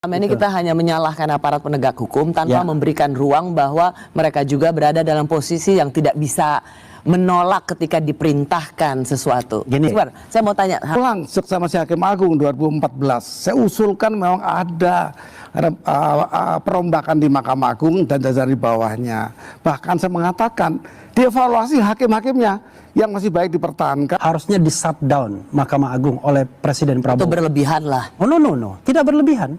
Selama ini kita hanya menyalahkan aparat penegak hukum tanpa memberikan ruang bahwa mereka juga berada dalam posisi yang tidak bisa menolak ketika diperintahkan sesuatu. Gini, sebentar, saya mau tanya. Pulang sama si Hakim Agung 2014, saya usulkan memang ada perombakan di Mahkamah Agung dan jajaran di bawahnya. Bahkan saya mengatakan dievaluasi hakim-hakimnya yang masih baik dipertahankan. Harusnya di shutdown Mahkamah Agung oleh Presiden Prabowo. Itu berlebihan lah. Oh, no, tidak berlebihan.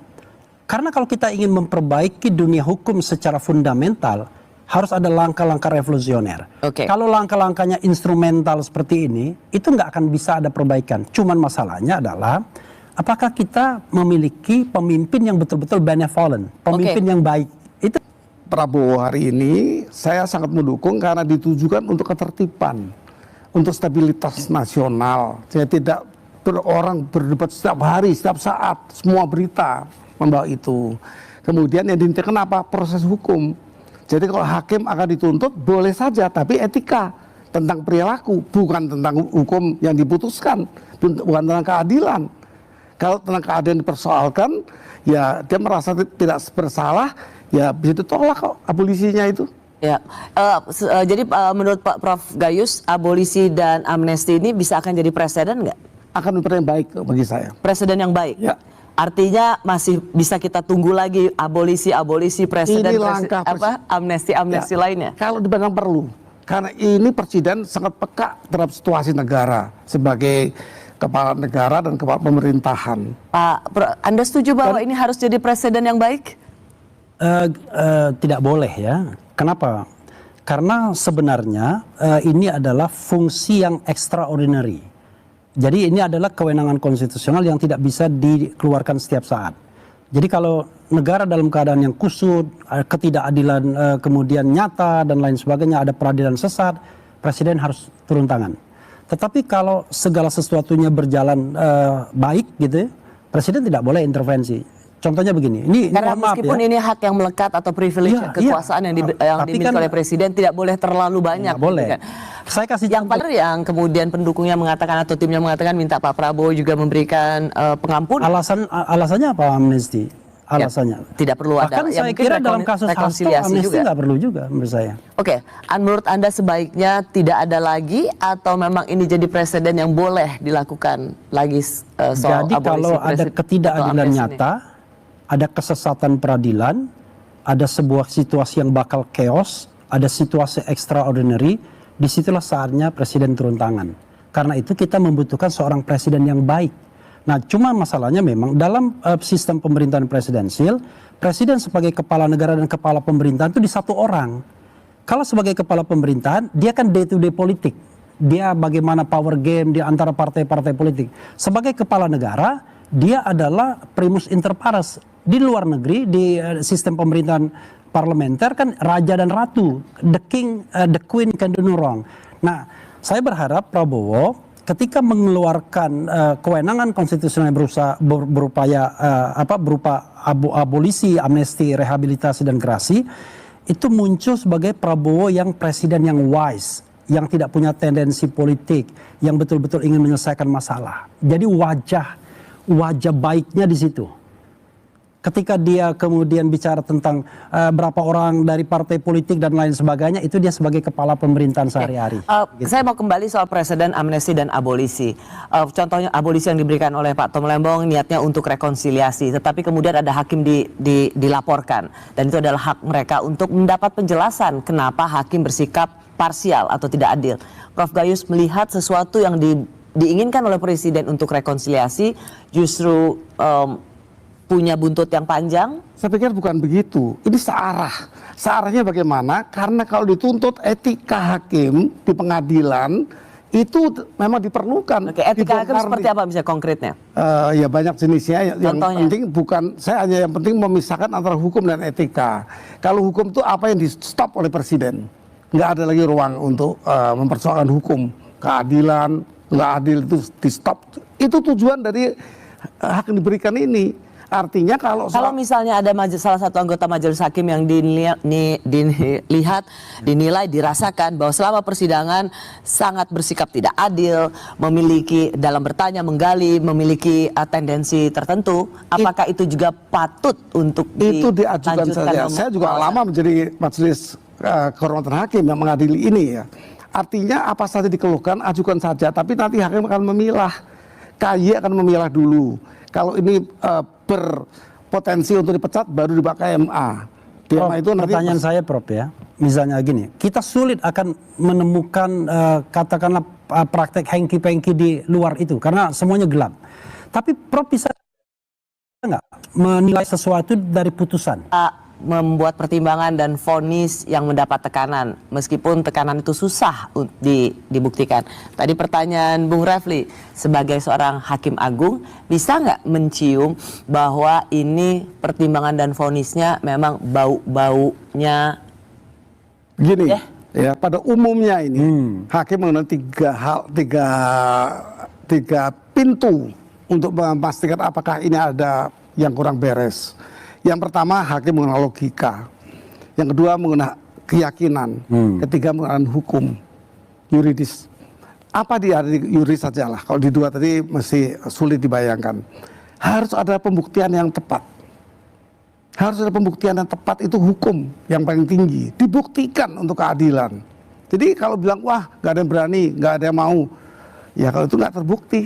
Karena kalau kita ingin memperbaiki dunia hukum secara fundamental, harus ada langkah-langkah revolusioner. Kalau langkah-langkahnya instrumental seperti ini, itu nggak akan bisa ada perbaikan. Cuman masalahnya adalah, apakah kita memiliki pemimpin yang betul-betul benevolent, pemimpin yang baik? Itu Prabowo hari ini saya sangat mendukung karena ditujukan untuk ketertiban, untuk stabilitas nasional. Saya tidak orang berdebat setiap hari, setiap saat, semua berita membawa itu. Kemudian yang dihentikan apa? Proses hukum. Jadi kalau hakim akan dituntut boleh saja, tapi etika tentang perilaku, bukan tentang hukum yang diputuskan, bukan tentang keadilan. Kalau tentang keadilan dipersoalkan, ya dia merasa tidak bersalah, ya bisa ditolak kok abolisinya itu. Ya, jadi menurut Pak Prof Gayus, abolisi dan amnesti ini bisa akan jadi presiden nggak? Akan menjadi yang baik bagi saya. Presiden yang baik. Ya. Artinya masih bisa kita tunggu lagi abolisi presiden, amnesti lainnya. Kalau dipandang perlu, karena ini presiden sangat peka terhadap situasi negara sebagai kepala negara dan kepala pemerintahan. Pak, Anda setuju bahwa ini harus jadi presiden yang baik? Tidak boleh ya. Kenapa? Karena sebenarnya ini adalah fungsi yang extraordinary. Jadi ini adalah kewenangan konstitusional yang tidak bisa dikeluarkan setiap saat. Jadi kalau negara dalam keadaan yang kusut, ketidakadilan kemudian nyata dan lain sebagainya, ada peradilan sesat, presiden harus turun tangan. Tetapi kalau segala sesuatunya berjalan baik gitu, presiden tidak boleh intervensi. Contohnya begini, ini karena meskipun ini hak yang melekat atau privilege kekuasaan yang dimiliki oleh presiden tidak boleh terlalu banyak. Boleh. Gitu kan. Saya kasih yang pada yang kemudian pendukungnya mengatakan atau timnya mengatakan minta Pak Prabowo juga memberikan pengampunan. Alasannya apa amnesti? Alasannya tidak perlu ada. Bahkan saya kira dalam kasus Hasto amnesti nggak perlu juga menurut saya. Oke, menurut Anda sebaiknya tidak ada lagi atau memang ini jadi presiden yang boleh dilakukan lagi soal jadi kalau ada ketidakadilan nyata, ada kesesatan peradilan, ada sebuah situasi yang bakal chaos, ada situasi extraordinary, disitulah saatnya presiden turun tangan. Karena itu kita membutuhkan seorang presiden yang baik. Nah, cuma masalahnya memang dalam sistem pemerintahan presidensil, presiden sebagai kepala negara dan kepala pemerintahan itu di satu orang. Kalau sebagai kepala pemerintahan, dia kan day to day politik. Dia bagaimana power game di antara partai-partai politik. Sebagai kepala negara, dia adalah primus inter pares. Di luar negeri, di sistem pemerintahan parlementer kan raja dan ratu, the king, the queen can do no wrong. Nah, saya berharap Prabowo ketika mengeluarkan kewenangan konstitusional berupa abolisi, amnesti, rehabilitasi dan gerasi, itu muncul sebagai Prabowo yang presiden yang wise, yang tidak punya tendensi politik, yang betul-betul ingin menyelesaikan masalah. Jadi wajah baiknya di situ. Ketika dia kemudian bicara tentang berapa orang dari partai politik dan lain sebagainya, itu dia sebagai kepala pemerintahan sehari-hari. Gitu. Saya mau kembali soal presiden amnesti dan abolisi. Contohnya abolisi yang diberikan oleh Pak Tom Lembong niatnya untuk rekonsiliasi, tetapi kemudian ada hakim dilaporkan, dan itu adalah hak mereka untuk mendapat penjelasan kenapa hakim bersikap parsial atau tidak adil. Prof Gayus melihat sesuatu yang diinginkan oleh presiden untuk rekonsiliasi justru punya buntut yang panjang? Saya pikir bukan begitu. Ini searah. Searahnya bagaimana? Karena kalau dituntut etika hakim di pengadilan itu memang diperlukan. Oke, etika hakim seperti apa misalnya konkretnya? Ya banyak jenisnya. Yang Contohnya? penting yang penting memisahkan antara hukum dan etika. Kalau hukum itu apa yang di stop oleh presiden. Nggak ada lagi ruang untuk mempersoalkan hukum. Keadilan, nggak adil itu di stop. Itu tujuan dari hak yang diberikan ini. Artinya kalau misalnya ada salah satu anggota majelis hakim yang dinilai, dirasakan bahwa selama persidangan sangat bersikap tidak adil, memiliki dalam bertanya, menggali, memiliki tendensi tertentu, apakah itu juga patut untuk itu diajukan saja. Saya juga lama menjadi majelis kehormatan hakim yang mengadili ini ya. Artinya apa saja dikeluhkan, ajukan saja. Tapi nanti hakim akan memilah, KY akan memilah dulu. Kalau ini berpotensi untuk dipecat, baru dibawa ke MA. Prof, itu nanti pertanyaan saya, Prof, ya. Misalnya gini, kita sulit akan menemukan katakanlah praktek hengki-pengki di luar itu karena semuanya gelap. Tapi Prof bisa nggak menilai sesuatu dari putusan? Membuat pertimbangan dan vonis yang mendapat tekanan, meskipun tekanan itu susah dibuktikan. Tadi pertanyaan Bung Refli, sebagai seorang hakim agung, bisa nggak mencium bahwa ini pertimbangan dan vonisnya memang bau-baunya gini? Ya, pada umumnya ini hakim menggunakan tiga pintu untuk memastikan apakah ini ada yang kurang beres. Yang pertama, hakim menggunakan logika. Yang kedua, menggunakan keyakinan. Ketiga, menggunakan hukum yuridis. Apa di yuridis saja lah. Kalau di dua tadi masih sulit dibayangkan. Harus ada pembuktian yang tepat. Harus ada pembuktian yang tepat, itu hukum yang paling tinggi. Dibuktikan untuk keadilan. Jadi kalau bilang, wah nggak ada yang berani, nggak ada yang mau. Ya kalau itu nggak terbukti.